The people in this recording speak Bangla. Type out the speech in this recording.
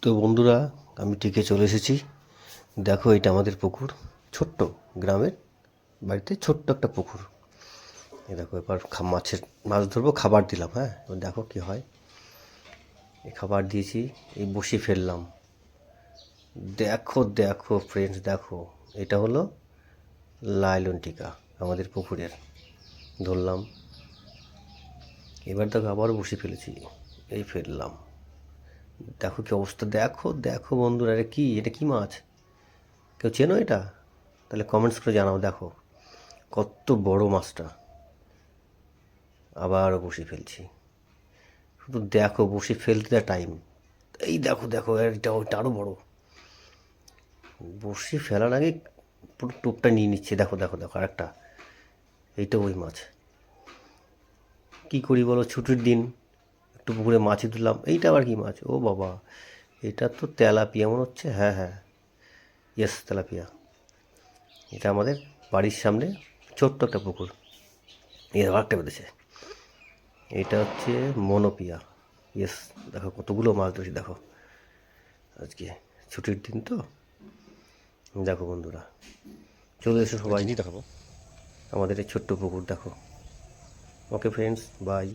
তো বন্ধুরা, আমি টিকে চলে এসেছি। দেখো, এটা আমাদের পুকুর, ছোট্ট গ্রামের বাড়িতে ছোট্ট একটা পুকুর। এই দেখো, এবার মাছ ধরবো, খাবার দিলাম। হ্যাঁ, এবার দেখো কি হয়। এই খাবার দিয়েছি, এই বসি ফেললাম। দেখো দেখো ফ্রেন্ডস, দেখো, এটা হলো লাইলন টিকা আমাদের পুকুরের। ধরলাম, এবার দেখো আবারও বসি ফেলেছি, এই ফেললাম। দেখো কি অবস্থা, দেখো দেখো বন্ধুরা, এটা কি মাছ? কেউ চেনো এটা? তাহলে কমেন্টস করে জানাও। দেখো কত বড় মাছটা। আবারও বসি ফেলছি, শুধু দেখো বসি ফেলতে দেওয়া টাইম। এই দেখো দেখো, এটা ওইটা আরও বড়। বসি ফেলার আগে পুরো টোপটা নিয়ে নিচ্ছে। দেখো দেখো দেখো, আরেকটা। এইটা ওই মাছ। কি করি বলো, ছুটির দিন, একটু পুকুরে মাছই তুললাম। এইটা আবার কি মাছ? ও বাবা, এটা তো তেলাপিয়া মনে হচ্ছে। হ্যাঁ হ্যাঁ, ইয়েস, তেলাপিয়া। এটা আমাদের বাড়ির সামনে ছোট্ট একটা পুকুর, এর আরেকটা বেঁধেছে। এটা হচ্ছে মনোপিয়া। ইয়েস, দেখো কতগুলো মাছ ধরেছি। দেখো, আজকে ছুটির দিন তো। দেখো বন্ধুরা, চলে এসো সবাই, জিনিস দেখাবো। আমাদের এই ছোট্ট পুকুর দেখো। Okay friends, by.